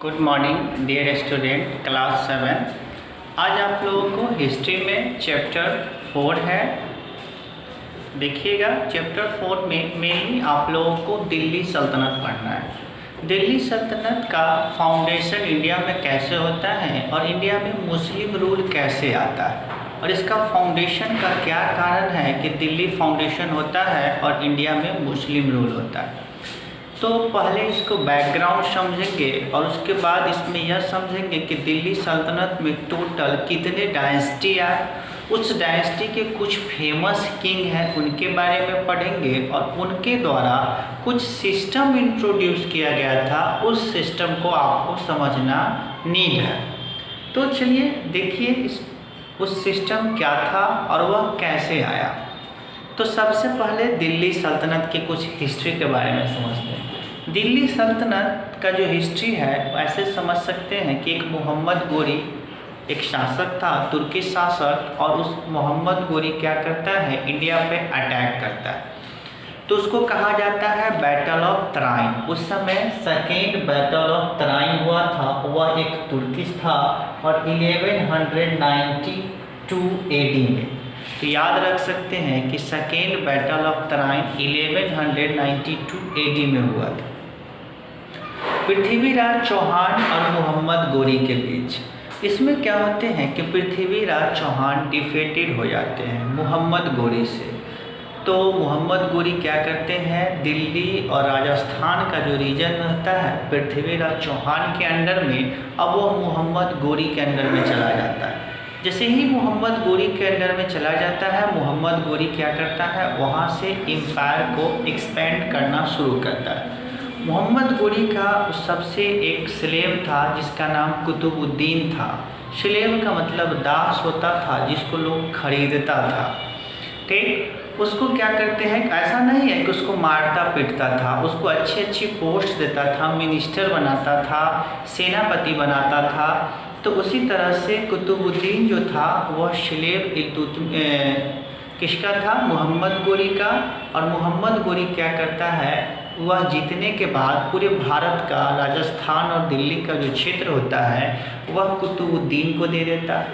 Good morning dear student class 7। आज आप लोगों को हिस्ट्री में चैप्टर 4 है। देखिएगा चैप्टर 4 में मेनली आप लोगों को दिल्ली सल्तनत पढ़ना है। दिल्ली सल्तनत का फाउंडेशन इंडिया में कैसे होता है और इंडिया में मुस्लिम रूल कैसे आता है और इसका फाउंडेशन का क्या कारण है कि दिल्ली फाउंडेशन होता है और इंडिया में मुस्लिम रूल होता है। तो पहले इसको बैकग्राउंड समझेंगे और उसके बाद इसमें यह समझेंगे कि दिल्ली सल्तनत में टोटल कितने डायनेस्टी आए, उस डायनेस्टी के कुछ फेमस किंग हैं उनके बारे में पढ़ेंगे और उनके द्वारा कुछ सिस्टम इंट्रोड्यूस किया गया था, उस सिस्टम को आपको समझना नीड है। तो चलिए देखिए उस सिस्टम क्या था और वह कैसे आया। तो सबसे पहले दिल्ली सल्तनत की कुछ हिस्ट्री के बारे में समझते हैं। दिल्ली सल्तनत का जो हिस्ट्री है ऐसे समझ सकते हैं कि एक मोहम्मद गोरी एक शासक था, तुर्की शासक, और उस मोहम्मद गोरी क्या करता है, इंडिया पे अटैक करता है। तो उसको कहा जाता है बैटल ऑफ तराइन। उस समय सेकेंड बैटल ऑफ तराइन हुआ था, वह एक तुर्की था और 1192 AD में। तो याद रख सकते हैं कि second battle of Tarain 1192 AD में हुआ था पृथ्वीराज चौहान और मोहम्मद गोरी के बीच। इसमें क्या होते हैं कि पृथ्वीराज चौहान डिफेटेड हो जाते हैं मोहम्मद गोरी से। तो मोहम्मद गोरी क्या करते हैं, दिल्ली और राजस्थान का जो रीजन रहता है पृथ्वीराज चौहान के अंडर में, अब वो मोहम्मद गोरी के अंडर में चला जाता है। जैसे ही मोहम्मद गोरी के अंडर में चला जाता है, मोहम्मद गोरी क्या करता है, वहाँ से एम्पायर को एक्सपेंड करना शुरू करता है। मोहम्मद गोरी का सबसे एक स्लेव था जिसका नाम कुतुबुद्दीन था। स्लेव का मतलब दास होता था जिसको लोग खरीदता था। ठीक, उसको क्या करते हैं, ऐसा नहीं है कि उसको मारता पीटता था, उसको अच्छी अच्छी पोस्ट देता था, मिनिस्टर बनाता था, सेनापति बनाता था। तो उसी तरह से कुतुबुद्दीन जो था वह स्लेव किसका था, मोहम्मद गोरी का। और मोहम्मद गोरी क्या करता है, वह जीतने के बाद पूरे भारत का राजस्थान और दिल्ली का जो क्षेत्र होता है वह कुतुबुद्दीन को दे देता है।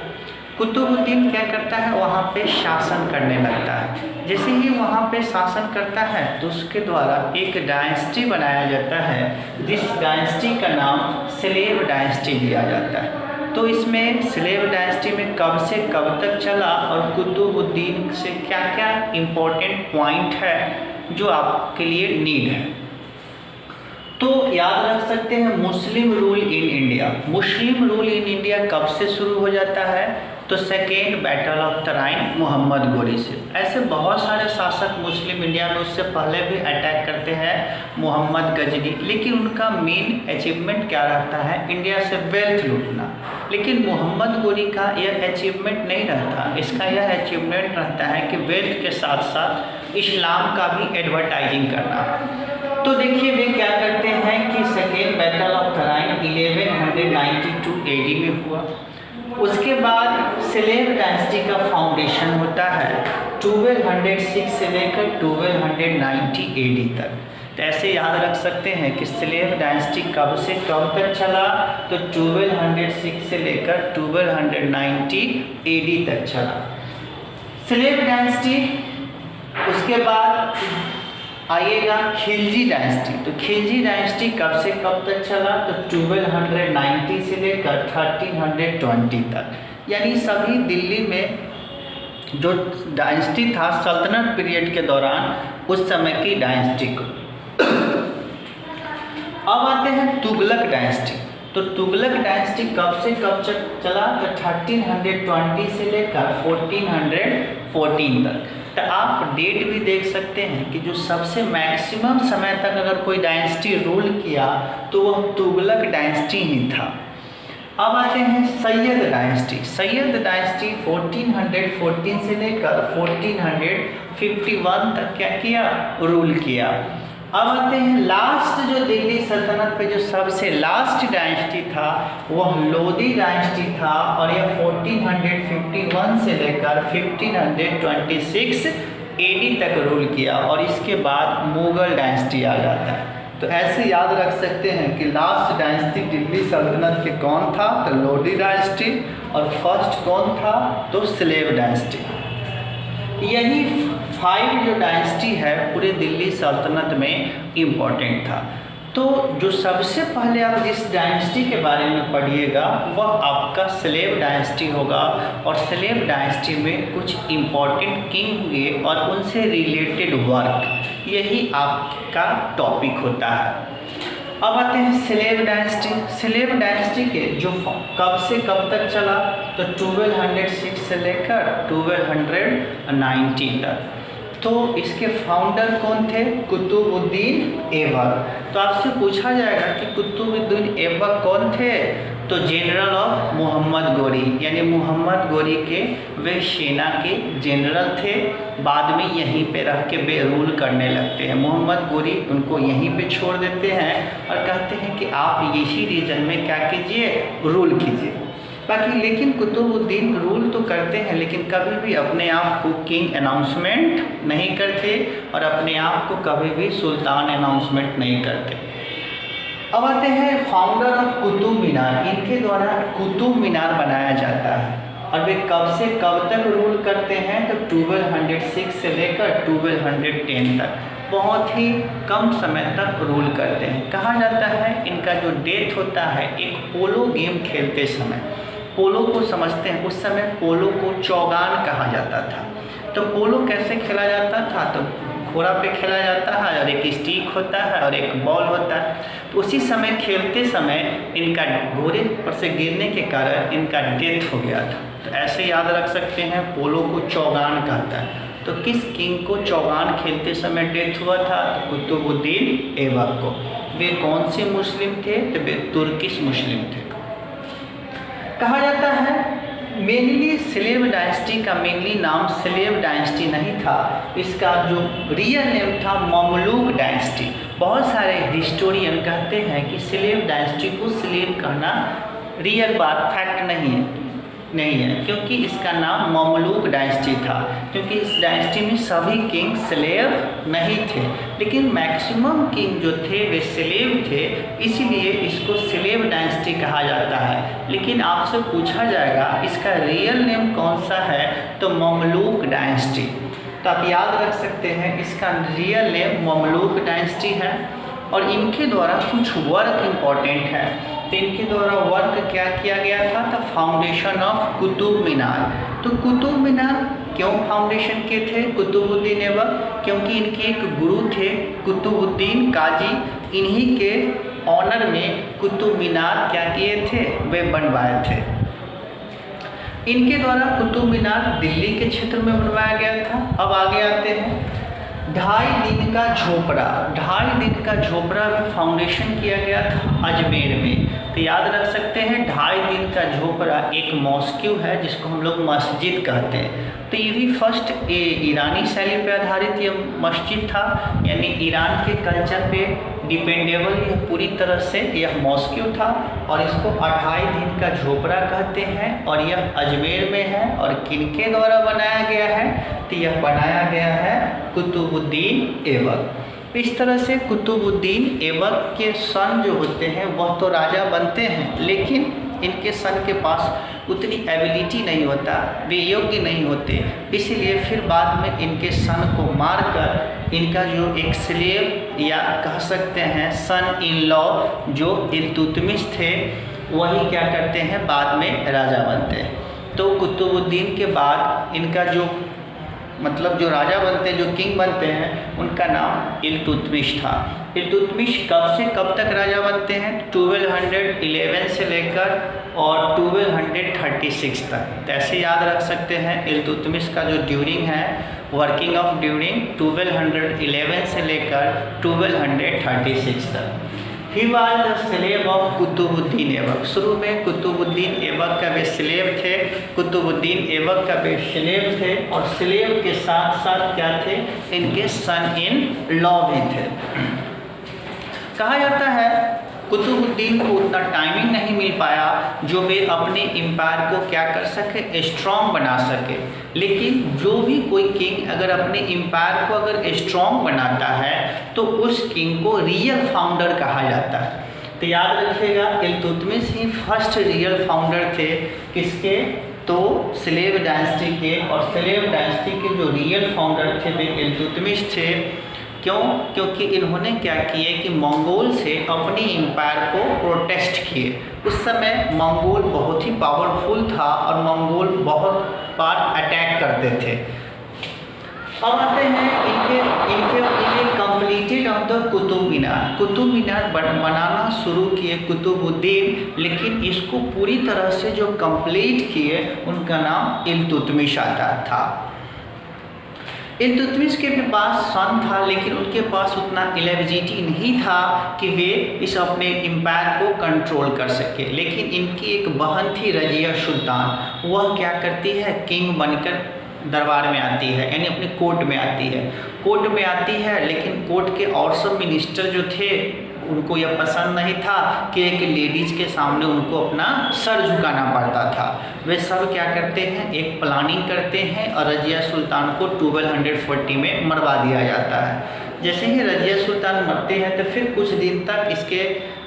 कुतुबुद्दीन क्या करता है, वहाँ पे शासन करने लगता है। जैसे ही वहाँ पे शासन करता है तो उसके द्वारा एक डायनेस्टी बनाया जाता है, जिस डायनेस्टी का नाम स्लेव डायनेस्टी दिया जाता है। तो इसमें स्लेव डायनेस्टी में कब से कब तक चला और कुतुबुद्दीन से क्या क्या इम्पोर्टेंट पॉइंट है जो आपके लिए नीड है। तो याद रख सकते हैं Muslim rule in India. Muslim rule in India कब से शुरू हो जाता है, तो second battle of Tarain Mohammad Ghori से। ऐसे बहुत सारे शासक मुस्लिम इंडिया में उससे पहले भी अटैक करते हैं, मोहम्मद गजनी, लेकिन उनका मेन अचीवमेंट क्या रहता है, इंडिया से वेल्थ लूटना। लेकिन मोहम्मद गोरी का यह अचीवमेंट नहीं रहता, इसका यह अचीवमेंट रहता है कि वेल्थ के साथ साथ इस्लाम का भी एडवर्टाइजिंग करना। तो देखिए वे क्या करते हैं कि second battle of Tarain 1192 AD में हुआ। उसके बाद स्लेव डायनेस्टी का फाउंडेशन होता है 1206 से लेकर 1290 AD तक। तो ऐसे याद रख सकते हैं कि स्लेव डायनेस्टी कब से कब तक चला, तो 1206 से लेकर 1290 AD तक चला स्लेव डायनेस्टी। उसके बाद आइएगा खिलजी डायनेस्टी। तो खिलजी डायनेस्टी कब से कब तक चला, तो 1290 से लेकर 1320 तक। यानी सभी दिल्ली में जो डायनेस्टी था सल्तनत पीरियड के दौरान उस समय की डायनेस्टी को। अब आते हैं तुगलक डायनेस्टी। तो तुगलक डायनेस्टी कब से कब चला, तो 1320 से लेकर 1414 तक। तो आप डेट भी देख सकते हैं कि जो सबसे मैक्सिमम समय तक अगर कोई डायनेस्टी रूल किया तो वह तुगलक डायनेस्टी ही था। अब आते हैं सैयद डायनेस्टी। सैयद डायनेस्टी 1414 से लेकर 1451 तक क्या किया, रूल किया। अब आते हैं लास्ट जो दिल्ली सल्तनत पे जो सबसे लास्ट डायनेस्टी था वह लोधी डायनेस्टी था और यह 1451 से लेकर 1526 AD तक रूल किया। और इसके बाद मुगल डायनेस्टी आ जाता है। तो ऐसे याद रख सकते हैं कि लास्ट डायनेस्टी दिल्ली सल्तनत के कौन था, तो लोडी डायनेस्टी, और फर्स्ट कौन था, तो स्लेव डायनेस्टी। यही 5 जो डायनेस्टी है पूरे दिल्ली सल्तनत में इम्पोर्टेंट था। तो जो सबसे पहले आप जिस डायनेस्टी के बारे में पढ़िएगा वह आपका स्लेव डायनेस्टी होगा, और स्लेव डायनेस्टी में कुछ इम्पोर्टेंट किंग हुए और उनसे रिलेटेड वर्क, यही आपका टॉपिक होता है। अब आते हैं स्लेव डायनेस्टी। स्लेव डायनेस्टी के जो कब से कब तक चला, तो 1206 से लेकर 1290 तक। तो इसके फाउंडर कौन थे, कुतुबुद्दीन ऐबक। तो आपसे पूछा जाएगा कि कुतुबुद्दीन ऐबक कौन थे, तो जनरल ऑफ मोहम्मद गोरी, यानी मोहम्मद गोरी के वे सेना के जनरल थे। बाद में यहीं पे रह के रूल करने लगते हैं। मोहम्मद गोरी उनको यहीं पे छोड़ देते हैं और कहते हैं कि आप इसी रीजन में क्या कीजिए, रूल कीजिए। बाकी लेकिन कुतुबुद्दीन रूल तो करते हैं, लेकिन कभी भी अपने आप को किंग अनाउंसमेंट नहीं करते और अपने आप को कभी भी सुल्तान अनाउंसमेंट नहीं करते। अब आते हैं फाउंडर ऑफ कुतुब मीनार। इनके द्वारा कुतुब मीनार बनाया जाता है और वे कब से कब तक रूल करते हैं, तो 1206 से लेकर 1210 तक, बहुत ही कम समय तक रूल करते हैं। कहा जाता है इनका जो डेथ होता है एक पोलो गेम खेलते समय, पोलो को समझते हैं, उस समय पोलो को चौगान कहा जाता था। तो पोलो कैसे खेला जाता था, तो घोड़ा पे खेला जाता है और एक स्टिक होता है और एक बॉल होता है। तो उसी समय खेलते समय इनका घोड़े पर से गिरने के कारण इनका डेथ हो गया था। तो ऐसे याद रख सकते हैं, पोलो को चौगान कहता है। तो किस किंग को चौगान खेलते समय डेथ हुआ था, तो कुतुबुद्दीन ऐबक को। वे कौन से मुस्लिम थे, तो वे तुर्किश मुस्लिम थे। कहा जाता है मेनली स्लेव डायनेस्टी का मेनली नाम स्लेव डायनेस्टी नहीं था, इसका जो रियल नेम था ममलूक डायनेस्टी। बहुत सारे हिस्टोरियन कहते हैं कि स्लेव डायनेस्टी को स्लेव कहना रियल बात, फैक्ट नहीं है, क्योंकि इसका नाम ममलूक डायनेस्टी था, क्योंकि इस डायनेस्टी में सभी किंग स्लेव नहीं थे, लेकिन मैक्सिमम किंग जो थे वे स्लेव थे, इसीलिए इसको स्लेव डायनेस्टी कहा जाता है। लेकिन आपसे पूछा जाएगा इसका रियल नेम कौन सा है, तो ममलूक डायनेस्टी। तो आप याद रख सकते हैं इसका रियल नेम ममलूक डायनेस्टी है। और इनके द्वारा कुछ वर्क इम्पॉर्टेंट है। तो इनके द्वारा वर्क क्या किया गया था, तो फाउंडेशन ऑफ कुतुब मीनार। तो कुतुब मीनार क्यों फाउंडेशन के थे कुतुबुद्दीन ऐबक, क्योंकि इनके एक गुरु थे कुतुबुद्दीन काजी, इन्हीं के ऑनर में कुतुब मीनार क्या किए थे, वे बनवाए थे। इनके द्वारा कुतुब मीनार दिल्ली के क्षेत्र में बनवाया गया था। अब आगे आते हैं 2.5 दिन का झोपड़ा। 2.5 दिन का झोपड़ा में फाउंडेशन किया गया था अजमेर में। तो याद रख सकते हैं 2.5 दिन का झोपड़ा एक मॉस्क्यू है जिसको हम लोग मस्जिद कहते हैं। तो ये भी फर्स्ट ईरानी शैली पे आधारित ये मस्जिद था, यानी ईरान के कल्चर पे डिपेंडेबल यह पूरी तरह से यह मॉस्क्यू था। और इसको 2.5 दिन का झोपड़ा कहते हैं और यह अजमेर में है। और किनके द्वारा बनाया गया है, तो यह बनाया गया है कुतुबुद्दीन ऐबक। इस तरह से कुतुबुद्दीन ऐबक के सन जो होते हैं वह तो राजा बनते हैं, लेकिन इनके सन के पास उतनी एबिलिटी नहीं होता, वे योग्य नहीं होते, इसीलिए फिर बाद में इनके सन को मारकर इनका जो एक स्लेव या कह सकते हैं सन इन लॉ जो इल्तुतमिश थे, वही क्या करते हैं बाद में राजा बनते हैं। तो कुतुबुद्दीन के बाद इनका जो मतलब जो राजा बनते हैं, जो किंग बनते हैं, उनका नाम इल्तुतमिश था। इल्तुतमिश कब से कब तक राजा बनते हैं, 1211 से लेकर और 1236 तक। तो ऐसे याद रख सकते हैं इल्तुतमिश का जो ड्यूरिंग है, वर्किंग ऑफ ड्यूरिंग 1211 से लेकर 1236 तक। He was the slave of Qutbuddin Aibak. शुरू में कुतुबुद्दीन ऐबक का वे स्लेव थे, कुतुबुद्दीन ऐबक का वे स्लेव थे, और स्लेव के साथ साथ क्या थे, इनके सन इन लॉ भी थे। कहा जाता है कुतुबुद्दीन को उतना टाइमिंग नहीं मिल पाया जो वे अपने एम्पायर को क्या कर सके, स्ट्रॉन्ग बना सके। लेकिन जो भी कोई किंग अगर अपने एम्पायर को अगर स्ट्रॉन्ग बनाता है तो उस किंग को रियल फाउंडर कहा जाता है। तो याद रखिएगा, इल्तुतमिश ही फर्स्ट रियल फाउंडर थे किसके, तो स्लेव डायनेस्टी के। और स्लेव डायनेस्टी के जो रियल फाउंडर थे वे इल्तुतमिश थे। क्यों? क्योंकि इन्होंने क्या किए कि मंगोल से अपनी एम्पायर को प्रोटेस्ट किए। उस समय मंगोल बहुत ही पावरफुल था और मंगोल बहुत बार अटैक करते थे। अब आते हैं इनके completed of the Qutub Minar. Qutub Minar बनाना शुरू किए कुतुबुद्दीन, लेकिन इसको पूरी तरह से जो कंप्लीट किए उनका नाम इल्तुतमिश आता था। इल्तुतमिश के भी पास सन था, लेकिन उनके पास उतना एलिजिबिलिटी नहीं था कि वे इस अपने एम्पायर को कंट्रोल कर सके। लेकिन इनकी एक बहन थी रजिया सुल्तान, वह क्या करती है, किंग बनकर दरबार में आती है, यानी अपने कोर्ट में आती है। कोर्ट में आती है, लेकिन कोर्ट के और सब मिनिस्टर जो थे उनको यह पसंद नहीं था कि एक लेडीज़ के सामने उनको अपना सर झुकाना पड़ता था। वे सब क्या करते हैं, एक प्लानिंग करते हैं और रजिया सुल्तान को 1240 में मरवा दिया जाता है। जैसे ही रजिया सुल्तान मरते हैं तो फिर कुछ दिन तक इसके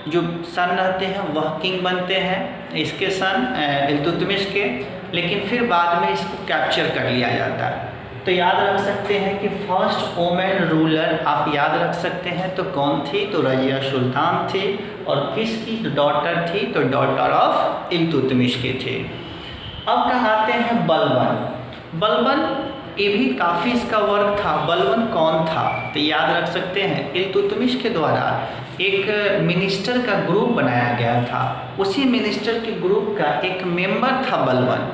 जो सन रहते हैं वह किंग बनते हैं, इसके सन इल्तुतमिश के। लेकिन फिर बाद में इसको कैप्चर कर लिया जाता है। तो याद रख सकते हैं कि फर्स्ट वोमेन रूलर आप याद रख सकते हैं तो कौन थी, तो रजिया सुल्तान थी। और किसकी डॉटर थी, तो डॉटर ऑफ इल्तुतमिश के थे। अब कहाँ आते हैं बलबन। बलबन ये भी काफ़ी इसका वर्क था। बलबन कौन था, तो याद रख सकते हैं इल्तुतमिश के द्वारा एक मिनिस्टर का ग्रुप बनाया गया था। उसी मिनिस्टर के ग्रुप का एक मेंबर था बलबन।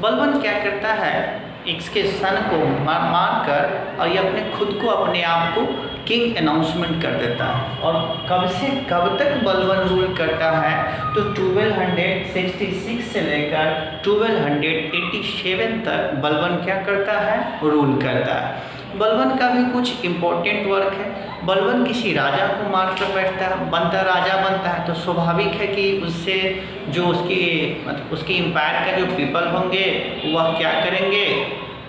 बलबन क्या करता है, इसके सन को मार कर और ये अपने खुद को अपने आप को किंग अनाउंसमेंट कर देता है। और कब से कब तक बलबन रूल करता है, तो 1266 से लेकर 1287 तक बलबन क्या करता है, रूल करता है। बलबन का भी कुछ इम्पोर्टेंट वर्क है। बलबन किसी राजा को मार कर बनता राजा बनता है, तो स्वाभाविक है कि उससे जो उसकी एम्पायर का जो पीपल होंगे वह क्या करेंगे,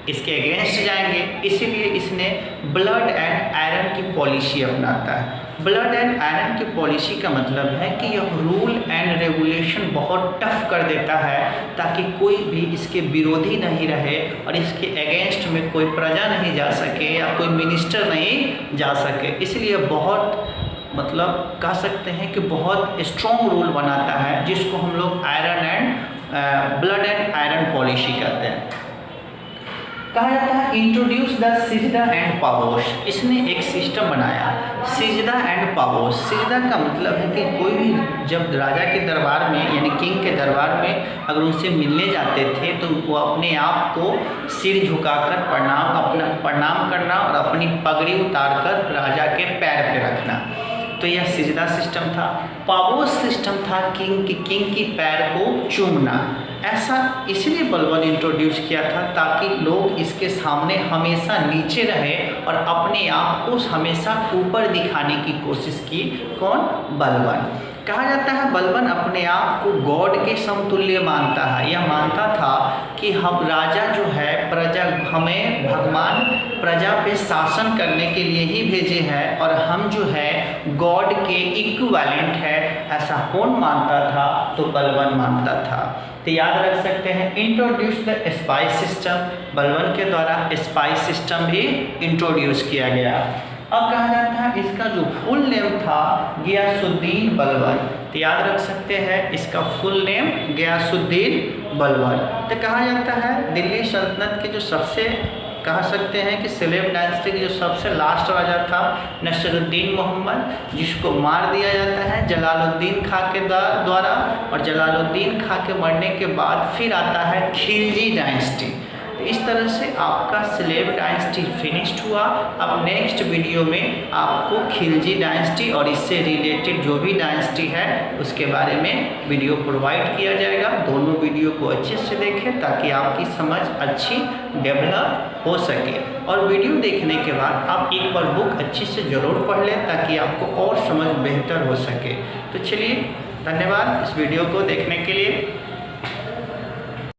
इसके अगेंस्ट जाएंगे। इसीलिए इसने ब्लड एंड आयरन की पॉलिसी अपनाता है। ब्लड एंड आयरन की पॉलिसी का मतलब है कि यह रूल एंड रेगुलेशन बहुत टफ कर देता है ताकि कोई भी इसके विरोधी नहीं रहे और इसके अगेंस्ट में कोई प्रजा नहीं जा सके या कोई मिनिस्टर नहीं जा सके। इसलिए बहुत कह सकते हैं कि बहुत स्ट्रॉन्ग रूल बनाता है, जिसको हम लोग ब्लड एंड आयरन पॉलिसी कहते हैं। कहा जाता है इंट्रोड्यूस द सिजदा एंड पावोश। इसने एक सिस्टम बनाया, सिजदा एंड पावोश। सिजदा का मतलब है कि कोई भी जब राजा के दरबार में यानी किंग के दरबार में अगर उनसे मिलने जाते थे तो वो अपने आप को सिर झुकाकर प्रणाम करना और अपनी पगड़ी उतारकर राजा के पैर पे रखना। तो यह सिजदा सिस्टम था। पावोश सिस्टम था किंग की पैर को चूमना। ऐसा इसलिए बलबन इंट्रोड्यूस किया था ताकि लोग इसके सामने हमेशा नीचे रहे और अपने आप को हमेशा ऊपर दिखाने की कोशिश की। कौन? बलबन। कहा जाता है बलबन अपने आप को गॉड के समतुल्य मानता है। यह मानता था कि हम राजा जो है हमें भगवान प्रजा पे शासन करने के लिए ही भेजे हैं और हम जो है गॉड के इक्विवेलेंट है। ऐसा कौन मानता था? तो बलबन मानता था। तो याद रख सकते हैं introduce the spice system. Balban के द्वारा स्पाइस सिस्टम भी इंट्रोड्यूस किया गया। अब कहा जाता है इसका जो फुल नेम था गियासुद्दीन बलबन। तो याद रख सकते हैं इसका फुल नेम गियासुद्दीन बलबन। तो कहा जाता है दिल्ली सल्तनत के जो सबसे कह सकते हैं कि स्लेव डायनेस्टी के जो सबसे लास्ट राजा था नसरुद्दीन मोहम्मद, जिसको मार दिया जाता है जलालुद्दीन खां के द्वारा। और जलालुद्दीन खां के मरने के बाद फिर आता है खिलजी डायनेस्टी। तो इस तरह से आपका स्लेव डायनेस्टी फिनिश्ड हुआ। अब नेक्स्ट वीडियो में आपको खिलजी डायनेस्टी और इससे रिलेटेड जो भी डायनेस्टी है उसके बारे में वीडियो प्रोवाइड किया जाएगा। दोनों वीडियो को अच्छे से देखें ताकि आपकी समझ अच्छी डेवलप हो सके। और वीडियो देखने के बाद आप एक बार बुक अच्छे से ज़रूर पढ़ लें ताकि आपको और समझ बेहतर हो सके। तो चलिए धन्यवाद इस वीडियो को देखने के लिए।